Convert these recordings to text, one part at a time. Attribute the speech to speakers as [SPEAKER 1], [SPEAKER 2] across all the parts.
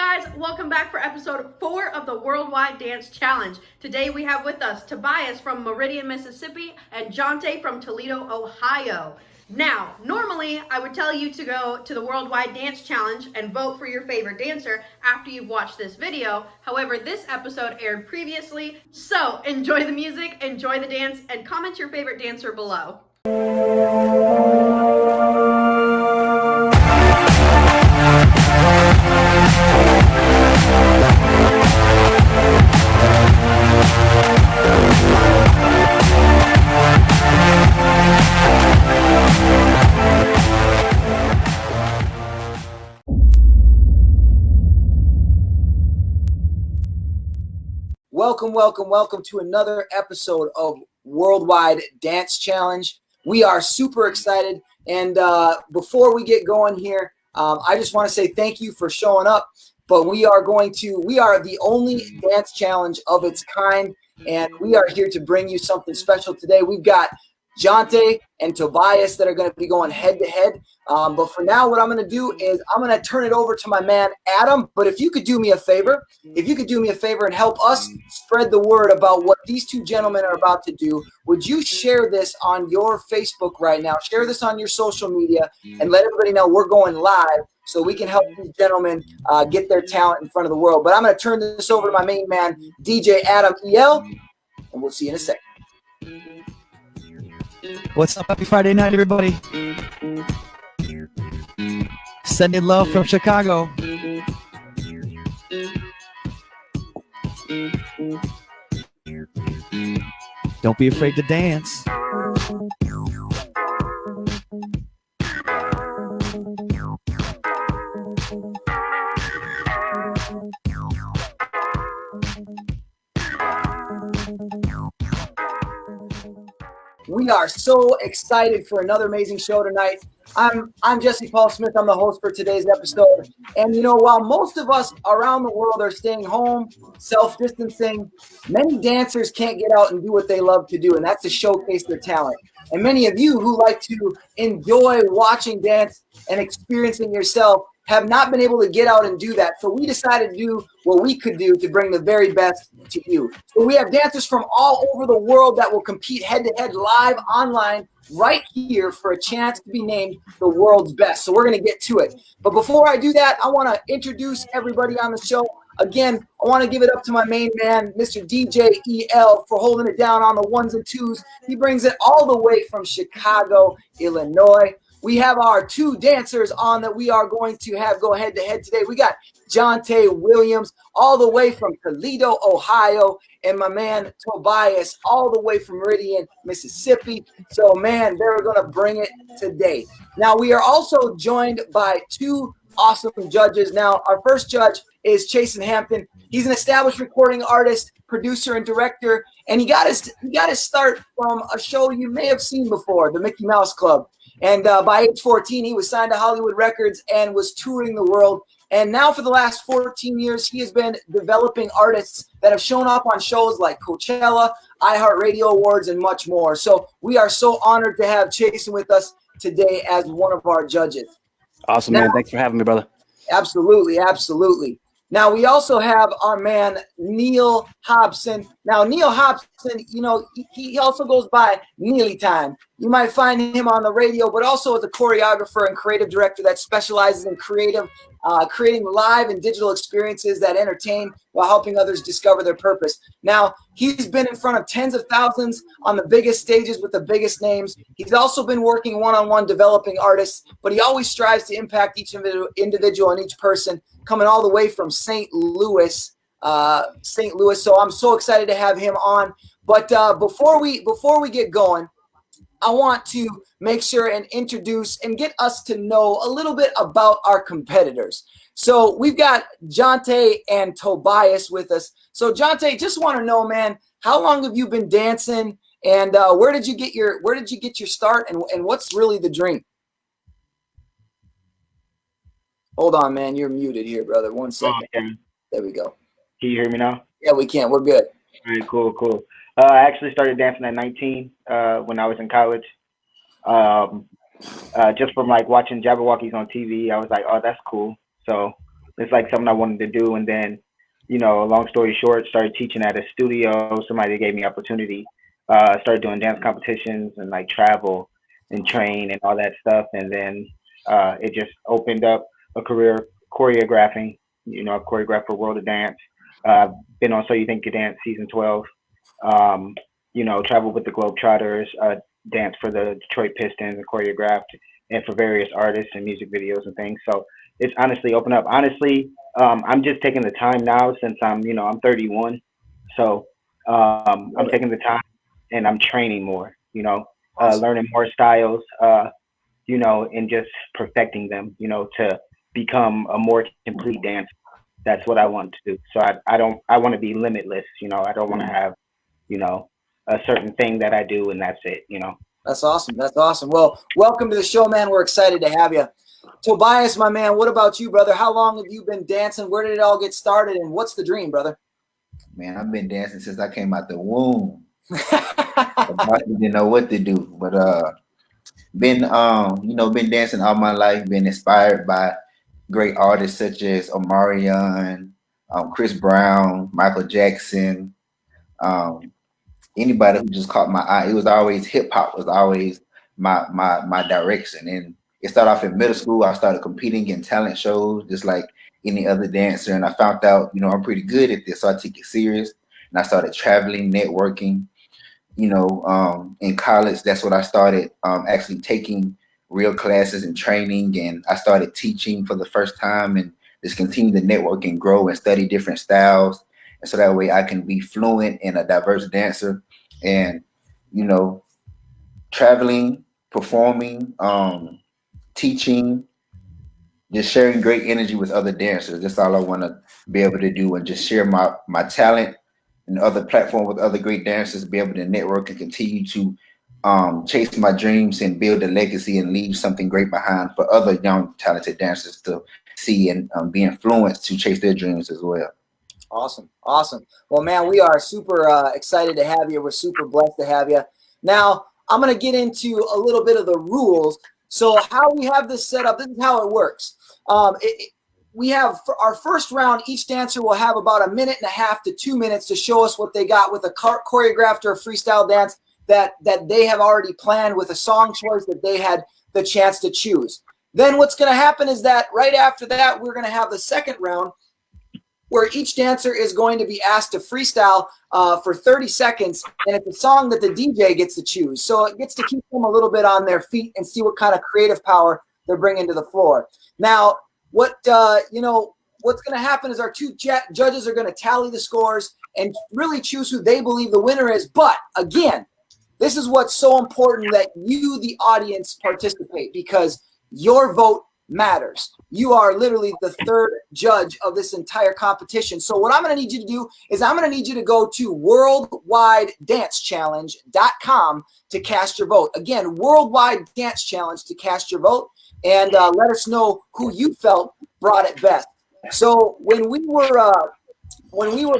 [SPEAKER 1] guys? Welcome back for episode 4 of the Worldwide Dance Challenge. Today we have with us Tobias from Meridian, Mississippi, and Jonte from Toledo, Ohio. Now, normally I would tell you to go to the Worldwide Dance Challenge and vote for your favorite dancer after you've watched this video. However, this episode aired previously, so enjoy the music, enjoy the dance, and comment your favorite dancer below.
[SPEAKER 2] Welcome to another episode of Worldwide Dance Challenge. We are super excited, and before we get going here, I just want to say thank you for showing up. But we are the only dance challenge of its kind, and we are here to bring you something special today. We've got Jonte and Tobias that are going to be going head to head. But for now, what I'm going to do is I'm going to turn it over to my man, Adam. But if you could do me a favor, and help us spread the word about what these two gentlemen are about to do, would you share this on your Facebook right now? Share this on your social media and let everybody know we're going live so we can help these gentlemen get their talent in front of the world. But I'm going to turn this over to my main man, DJ Adam EL, and we'll see you in a second.
[SPEAKER 3] What's up? Happy Friday night, everybody. Sending love from Chicago. Don't be afraid to dance.
[SPEAKER 2] We are so excited for another amazing show tonight. I'm Jesse Paul Smith. I'm the host for today's episode. And, while most of us around the world are staying home, self-distancing, many dancers can't get out and do what they love to do, and that's to showcase their talent. And many of you who like to enjoy watching dance and experiencing yourself have not been able to get out and do that. So we decided to do what we could do to bring the very best to you. So we have dancers from all over the world that will compete head-to-head live online right here for a chance to be named the world's best. So we're going to get to it. But before I do that, I want to introduce everybody on the show. Again, I want to give it up to my main man, Mr. DJ EL, for holding it down on the ones and twos. He brings it all the way from Chicago, Illinois. We have our two dancers on that we are going to have go head-to-head today. We got Jonte Williams all the way from Toledo, Ohio, and my man Tobias all the way from Meridian, Mississippi. So, man, they're going to bring it today. Now, we are also joined by two awesome judges. Now, our first judge is Chasen Hampton. He's an established recording artist, producer, and director, and he got his start from a show you may have seen before, the Mickey Mouse Club. And by age 14, he was signed to Hollywood Records and was touring the world. And now for the last 14 years, he has been developing artists that have shown up on shows like Coachella, iHeartRadio Awards, and much more. So we are so honored to have Chasen with us today as one of our judges.
[SPEAKER 4] Awesome, man. Thanks for having me, brother.
[SPEAKER 2] Absolutely. Now, we also have our man, Neil Hobson. Now, Neil Hobson, he also goes by Neely Time. You might find him on the radio, but also as a choreographer and creative director that specializes in creating live and digital experiences that entertain while helping others discover their purpose. Now, he's been in front of tens of thousands on the biggest stages with the biggest names. He's also been working one-on-one developing artists, but he always strives to impact each individual and each person, coming all the way from St. Louis. So I'm so excited to have him on. But before we get going, I want to make sure and introduce and get us to know a little bit about our competitors. So we've got Jonte and Tobias with us. So Jonte, just want to know, man, how long have you been dancing, and where did you get your start, and what's really the dream? Hold on, man, you're muted here, brother. 1 second.
[SPEAKER 4] Okay.
[SPEAKER 2] There we go.
[SPEAKER 4] Can you hear me now?
[SPEAKER 2] Yeah, we can. We're good.
[SPEAKER 4] All right, cool. I actually started dancing at 19 when I was in college. Just from like watching Jabberwockies on TV, I was like, oh, that's cool. So it's like something I wanted to do. And then, you know, long story short, started teaching at a studio. Somebody gave me opportunity. Started doing dance competitions and like travel and train and all that stuff. And then it just opened up a career choreographing. You know, I've choreographed for World of Dance. Been on So You Think You Dance season 12. You know, traveled with the Globetrotters, danced for the Detroit Pistons and choreographed and for various artists and music videos and things. So it's honestly opened up. Honestly, I'm just taking the time now since I'm 31. So I'm taking the time and I'm training more, learning more styles, and just perfecting them, to become a more complete dancer. That's what I want to do. So I want to be limitless, I don't want to have, a certain thing that I do and that's it,
[SPEAKER 2] That's awesome. That's awesome. Well, welcome to the show, man. We're excited to have you. Tobias, my man, what about you, brother? How long have you been dancing? Where did it all get started? And what's the dream, brother?
[SPEAKER 5] Man, I've been dancing since I came out the womb. I didn't know what to do, but been dancing all my life, been inspired by great artists such as Omarion, Chris Brown, Michael Jackson, anybody who just caught my eye. It was always hip hop was always my direction. And it started off in middle school. I started competing in talent shows just like any other dancer. And I found out, I'm pretty good at this. So I took it serious and I started traveling, networking, in college. That's when I started actually taking real classes and training. And I started teaching for the first time and just continue to network and grow and study different styles. And so that way I can be fluent and a diverse dancer and, traveling, performing, teaching, just sharing great energy with other dancers. That's all I want to be able to do and just share my talent and other platform with other great dancers, be able to network and continue to chase my dreams and build a legacy and leave something great behind for other young, talented dancers to see and be influenced to chase their dreams as well.
[SPEAKER 2] Awesome. Awesome. Well, man, we are super excited to have you. We're super blessed to have you. Now, I'm going to get into a little bit of the rules. So how we have this set up, this is how it works. We have for our first round, each dancer will have about 1.5 to 2 minutes to show us what they got with a choreographed or freestyle dance that they have already planned with a song choice that they had the chance to choose. Then what's going to happen is that right after that, we're going to have the second round where each dancer is going to be asked to freestyle for 30 seconds, and it's a song that the DJ gets to choose. So it gets to keep them a little bit on their feet and see what kind of creative power they're bringing to the floor. Now, what's going to happen is our two judges are going to tally the scores and really choose who they believe the winner is. But again, this is what's so important, that you, the audience, participate, because your vote matters. You are literally the third judge of this entire competition. So what I'm going to need you to do is I'm going to need you to go to WorldWideDanceChallenge.com to cast your vote. Again, Worldwide Dance Challenge to cast your vote, and let us know who you felt brought it best. So when we were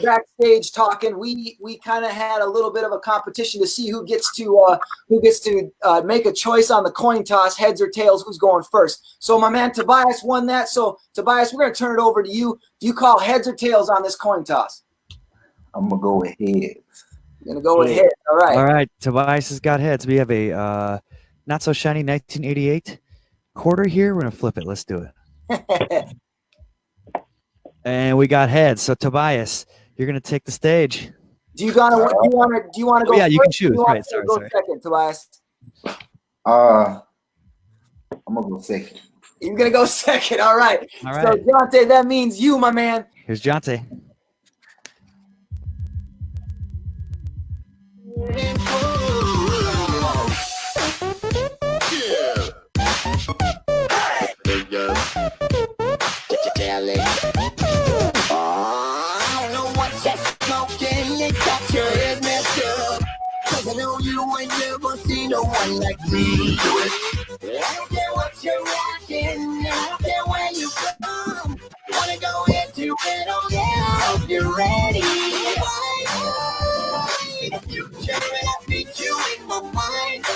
[SPEAKER 2] backstage talking, we kind of had a little bit of a competition to see who gets to make a choice on the coin toss, heads or tails, who's going first. So my man Tobias won that. So Tobias, we're going to turn it over to you. Do you call heads or tails on this coin toss?
[SPEAKER 5] I'm gonna go with heads.
[SPEAKER 2] You're gonna go with heads. All right.
[SPEAKER 3] All right. Tobias has got heads. We have a not so shiny 1988 quarter here. We're gonna flip it. Let's do it. And we got heads. So Tobias, you're gonna take the stage.
[SPEAKER 2] Do you want to go?
[SPEAKER 3] Yeah,
[SPEAKER 2] first,
[SPEAKER 3] you can choose. Right.
[SPEAKER 2] Sorry.
[SPEAKER 3] Sorry.
[SPEAKER 2] Second, Tobias.
[SPEAKER 5] I'm gonna go second.
[SPEAKER 2] You're gonna go second. All right.
[SPEAKER 3] All right.
[SPEAKER 2] So Jonte, that means you, my man.
[SPEAKER 3] Here's Jonte.
[SPEAKER 6] I know you ain't never seen no one like me do it. I don't care what you're rocking, I don't care where you from. Wanna go into it, oh yeah, I hope you're ready. The future and I beat you in my mind. I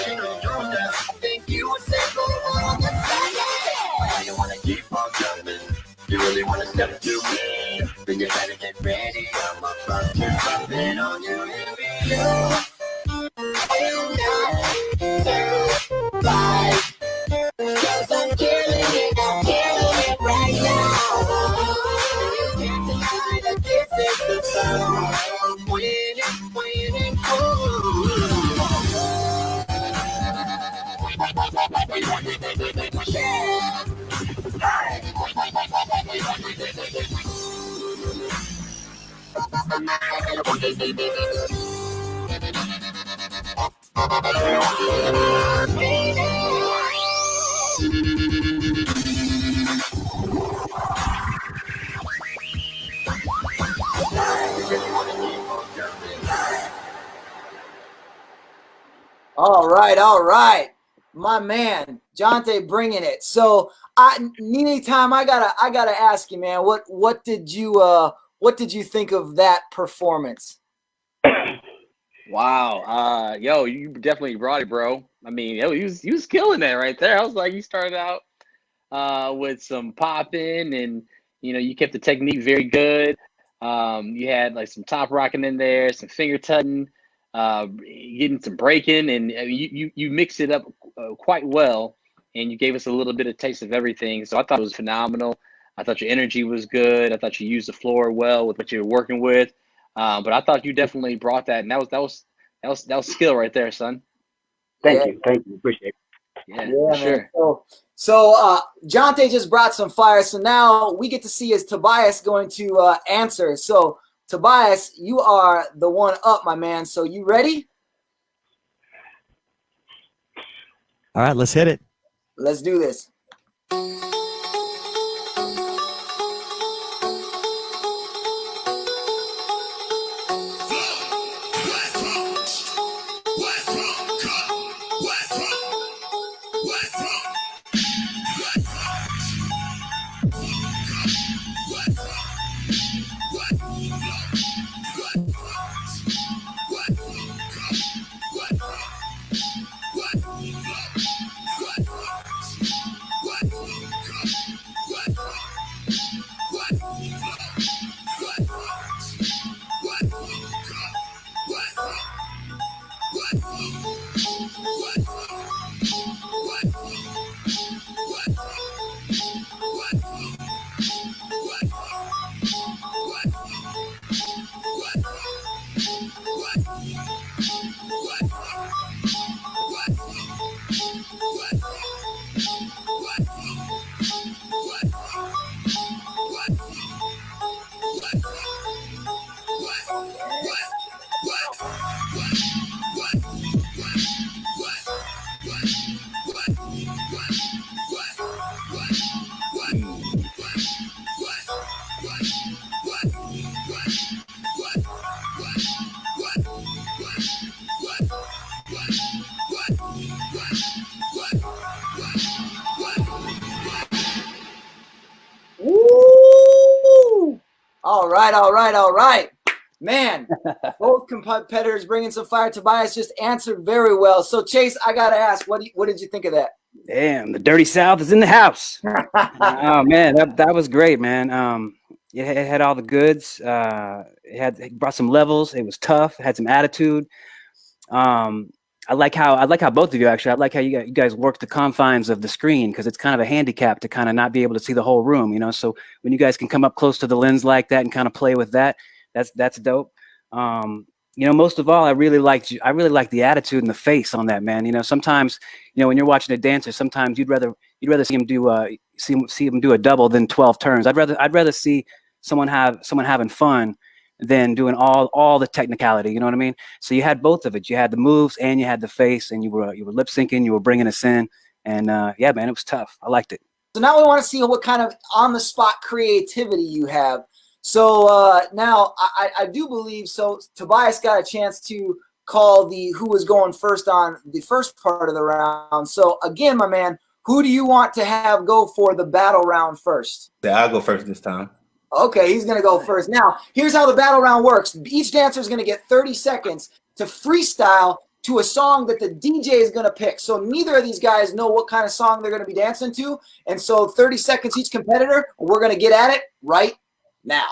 [SPEAKER 6] think you were simple on the side. You wanna keep on coming, you really wanna step to me. Then you better get ready. I'm about to drop it on you. Here we go. And I survive. Cause I'm killing it right now. You can't deny that this is the sound. I'm winning,
[SPEAKER 2] All right, my man, Jonte bringing it. So, anytime I gotta ask you, man, what did you think of that performance?
[SPEAKER 7] Wow. Yo, you definitely brought it, bro. I mean, yo, he was killing that right there. I was like, you started out with some popping, and you kept the technique very good. You had like some top rocking in there, some finger tutting, getting some breaking, and you mixed it up quite well, and you gave us a little bit of taste of everything. So I thought it was phenomenal. I thought your energy was good. I thought you used the floor well with what you were working with. But I thought you definitely brought that, and that was skill right there, son.
[SPEAKER 4] Thank you, appreciate it.
[SPEAKER 7] Yeah,
[SPEAKER 2] Yeah,
[SPEAKER 7] for sure.
[SPEAKER 2] man. So Jonte just brought some fire. So now we get to see is Tobias going to answer. So Tobias, you are the one up, my man. So you ready?
[SPEAKER 3] All right, let's hit it.
[SPEAKER 2] Let's do this. Woo! All right. Man, both competitors bringing some fire. Tobias just answered very well. So, Chase, I got to ask, what did you think of that?
[SPEAKER 8] Damn, the Dirty South is in the house. Oh, man, that was great, man. It had all the goods. It brought some levels. It was tough. It had some attitude. I like how both of you actually. I like how you guys work the confines of the screen, because it's kind of a handicap to kind of not be able to see the whole room, So when you guys can come up close to the lens like that and kind of play with that, that's dope. Most of all, I really liked the attitude and the face on that, man. Sometimes, when you're watching a dancer, sometimes you'd rather see him do a double than 12 turns. I'd rather see someone having fun than doing all the technicality. You know what I mean? So you had both of it. You had the moves and you had the face, and you were lip syncing. You were bringing us in, and yeah, man, it was tough. I liked it.
[SPEAKER 2] So now we want to see what kind of on the spot creativity you have. So now I do believe so. Tobias got a chance to call who was going first on the first part of the round. So again, my man, who do you want to have go for the battle round first?
[SPEAKER 5] Yeah, I'll go first this time.
[SPEAKER 2] Okay, he's going to go first. Now, here's how the battle round works. Each dancer is going to get 30 seconds to freestyle to a song that the DJ is going to pick. So neither of these guys know what kind of song they're going to be dancing to. And so 30 seconds each competitor. We're going to get at it right now.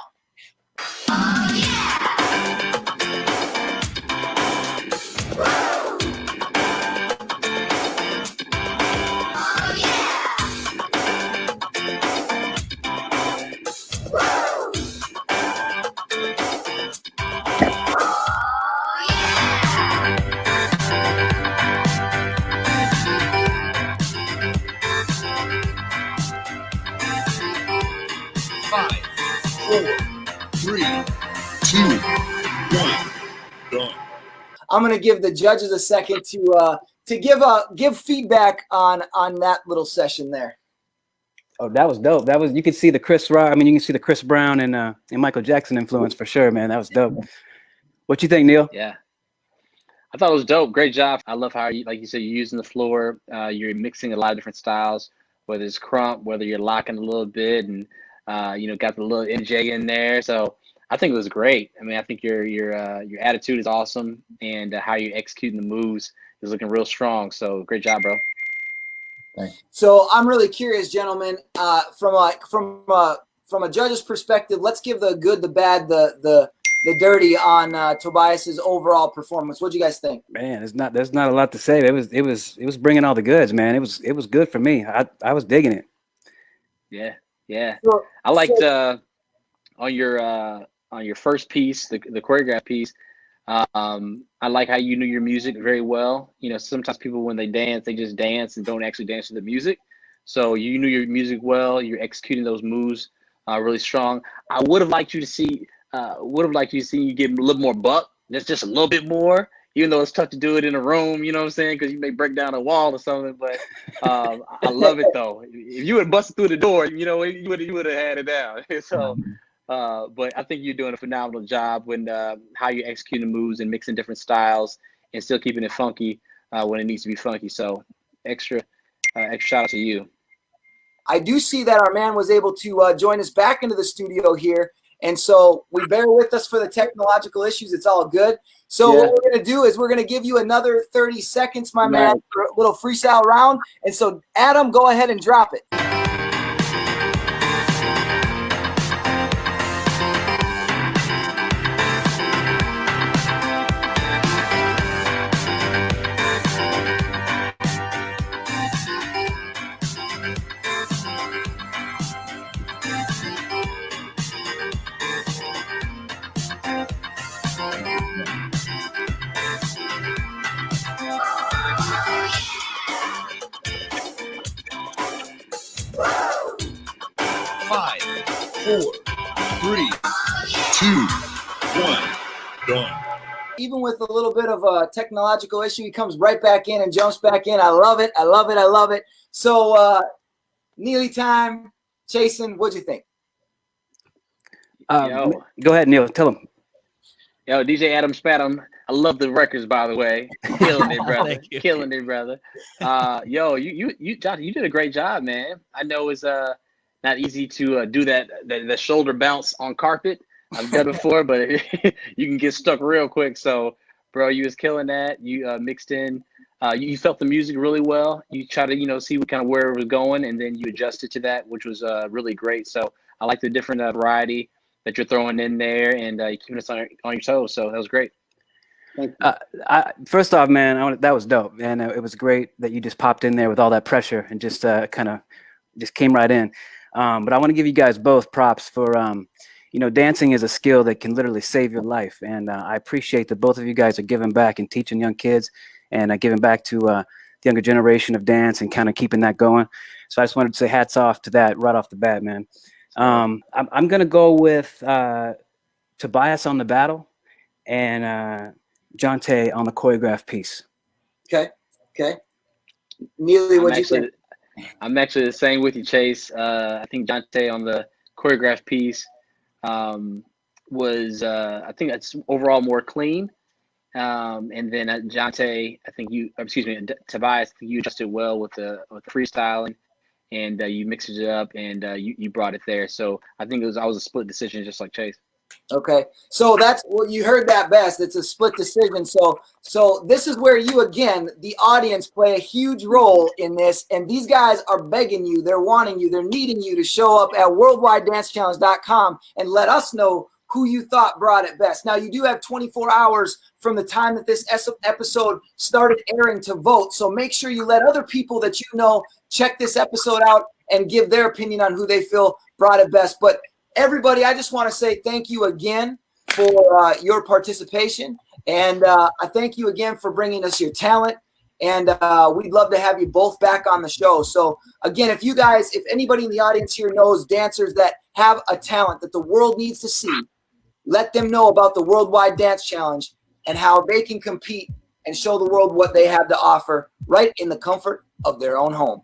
[SPEAKER 2] I'm going to give the judges a second to give feedback on that little session there.
[SPEAKER 8] Oh, that was dope. That was, you could see the Chris Rock. I mean, you can see the Chris Brown and Michael Jackson influence for sure, man. That was dope. What you think, Neil?
[SPEAKER 7] Yeah, I thought it was dope. Great job. I love how you, like you said, you're using the floor. You're mixing a lot of different styles, whether it's crump, whether you're locking a little bit, and got the little NJ in there. So I think it was great. I mean, I think your attitude is awesome, and how you're executing the moves is looking real strong. So great job, bro.
[SPEAKER 2] So I'm really curious, gentlemen, from a judge's perspective, let's give the good, the bad, the dirty on Tobias's overall performance. What do you guys think?
[SPEAKER 8] Man, there's not a lot to say. It was bringing all the goods, man. It was good for me. I was digging it.
[SPEAKER 7] Yeah.
[SPEAKER 2] So,
[SPEAKER 7] I liked on your first piece, the choreograph piece. I like how you knew your music very well. You know, sometimes people, when they dance, they just dance and don't actually dance to the music. So you knew your music well. You're executing those moves really strong. I would have liked you to see you get a little more buck. Just a little bit more, even though it's tough to do it in a room. You know what I'm saying? Because you may break down a wall or something. But I love it though. If you would have busted through the door, you would have had it down. So. But I think you're doing a phenomenal job when how you're executing moves and mixing different styles and still keeping it funky when it needs to be funky. So extra shout out to you.
[SPEAKER 2] I do see that our man was able to join us back into the studio here. And so we bear with us for the technological issues. It's all good. So what we're going to do is we're going to give you another 30 seconds, my man, for a little freestyle round. And so, Adam, go ahead and drop it.
[SPEAKER 6] Five, 4, 3, 2, 1, done.
[SPEAKER 2] Even with a little bit of a technological issue, he comes right back in and jumps back in. I love it. I love it. I love it. So, Neely time, Jason, what'd you think?
[SPEAKER 8] Go ahead, Neil. Tell him.
[SPEAKER 7] Yo, DJ Adam Spatum. I love the records, by the way. Killing it, brother. Killing it, brother. Yo, you Jonte, you did a great job, man. I know it's not easy to do the shoulder bounce on carpet. I've done it before, but you can get stuck real quick. So, bro, you was killing that. You mixed in. You felt the music really well. You try to see what kind of where it was going, and then you adjusted to that, which was really great. So I like the different variety that you're throwing in there, and keeping us on your toes. So that was great.
[SPEAKER 8] First off, man, that was dope, and it was great that you just popped in there with all that pressure and just kind of just came right in. But I want to give you guys both props for, dancing is a skill that can literally save your life. And I appreciate that both of you guys are giving back and teaching young kids and giving back to the younger generation of dance and kind of keeping that going. So I just wanted to say hats off to that right off the bat, man. I'm going to go with Tobias on the battle and Jonte on the choreographed piece. Okay.
[SPEAKER 2] Neely, what'd you think?
[SPEAKER 7] I'm actually the same with you, Chase. I think Jonte on the choreographed piece was, I think that's overall more clean. And then Jonte, Tobias, I think you adjusted well with the freestyling, and you mixed it up and you brought it there. So I think I was a split decision, just like Chase.
[SPEAKER 2] Okay, so that's well, you heard that best. It's a split decision. So this is where you again, the audience, play a huge role in this, and these guys are begging you, they're wanting you, they're needing you to show up at worldwidedancechallenge.com and let us know who you thought brought it best. Now you do have 24 hours from the time that this episode started airing to vote. So make sure you let other people that you know check this episode out and give their opinion on who they feel brought it best. But everybody, I just want to say thank you again for your participation. And I thank you again for bringing us your talent. And we'd love to have you both back on the show. So again, if anybody in the audience here knows dancers that have a talent that the world needs to see, let them know about the Worldwide Dance Challenge and how they can compete and show the world what they have to offer right in the comfort of their own home.